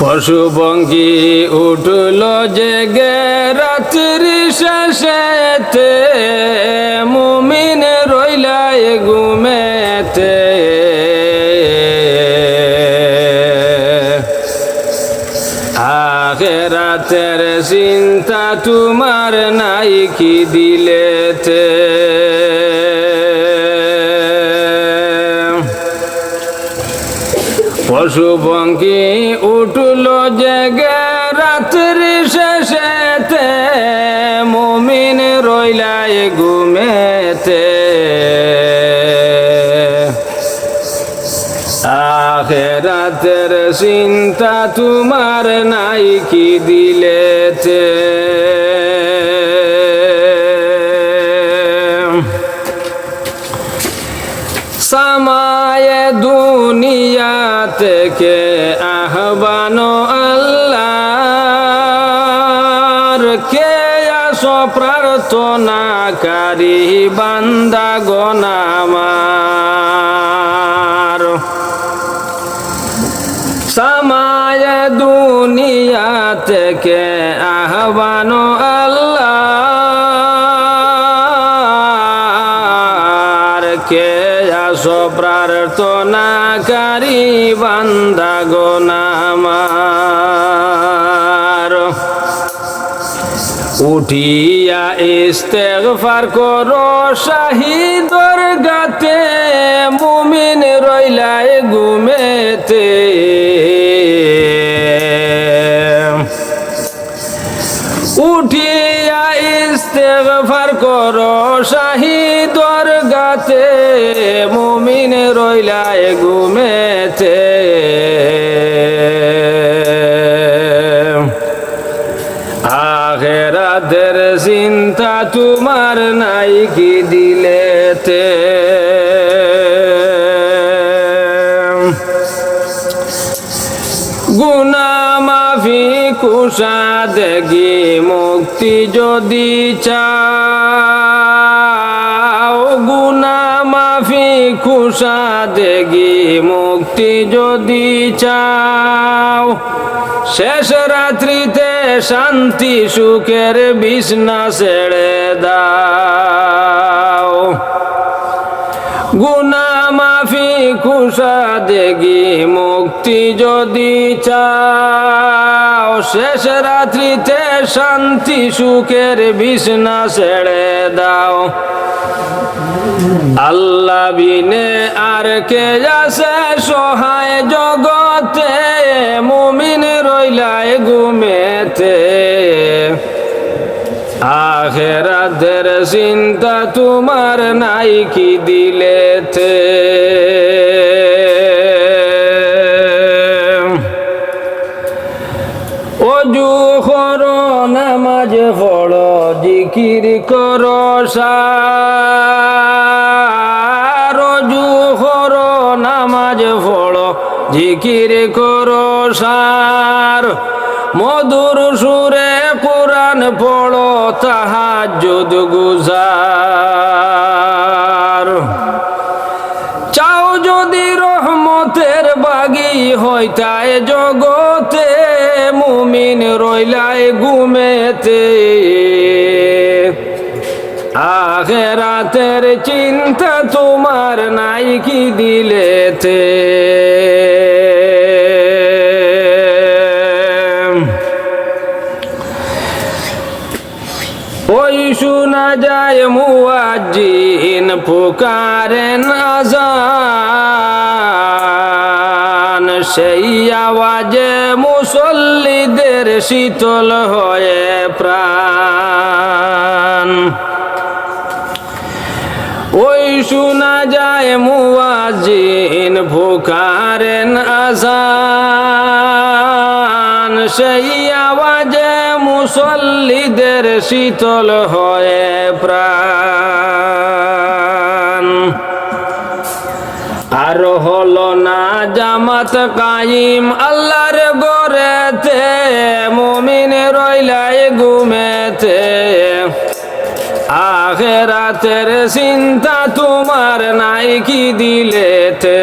পশু পঙ্খী উঠল জেগে রাত্রি শেষেতে, মুমিন রইলাই ঘুমেতে। আখিরাতের চিন্তা তোমার নাই কি দিলেতে। পশু পঙ্খী উঠল জেগে রাত্রি শেষেতে, মুমিন রইলাই ঘুমেতে। আখিরাতের চিন্তা তোমার নাই কি দিলেতে। সামায়ে দুনিয়া থেকে আহ্বান আল্লাহর, কে আসো প্রার্থনাকারী বান্দা গনামার। সামায়ে দুনিয়া থেকে আহ্বান আল্লাহর, কে আসো প্রার্থনাকারী বান্দা গনামার। উঠিয়া ইস্তেগফার করো শাহিদর গাতে, মুমিন রইলাই ঘুমেতে। উঠিয়া ইস্তেগফার করো শাহিদর গাতে, মুমিন রইলাই ঘুমেতে। আখিরাতের চিন্তা তোমার নাই কি দিলেতে। গুনাহ মাফি কুশাদগি মুক্তি যদি চাও, গুনাহ মাফি কুশাদগি মুক্তি যদি চাও, শেষ রাত্রিতে শান্তি সুখের বিছনা ছেড়ে দাও। গুনাহ মাফি কুশাদগি মুক্তি যদি চাও, শেষ রাত্রিতে শান্তি সুখের বিছনা ছেড়ে দাও। আল্লাহ বিনে আর কে আছে সহায় জগতে, মুমিন রইলাই ঘুমেতে। আখিরাতের চিন্তা তোমার নাই কি দিলেতে। ওযু করো নামাজ পড়ো জিকির করো সার। ওযু করো নামাজ পড়ো জিকির করো সার। মধুর সুরে কুরআন পড়ো তাহাজ্জুদ গুজার। চাও যদি রহমতের বাগী হইতায় জগতে, মুমিন রইলাই ঘুমেতে। আখিরাতের চিন্তা তোমার নাই কি দিলেতে। ওই শোনা যায় মুয়াজ্জিন পুকারেন আযান, সেই আওয়াজে মুসল্লিদের শীতল হয়ে প্রাণ। ওই শোনা যায় মুয়াজ্জিন পুকারেন আযান, সেই আওয়াজে মুসল্লিদের শীতল হয়ে প্রাণ। আর হলো না জামাত কায়েম আল্লাহর ঘরেতে, মুমিন রইলাই ঘুমেতে। আখিরাতের চিন্তা তোমার নাই কি দিলেতে।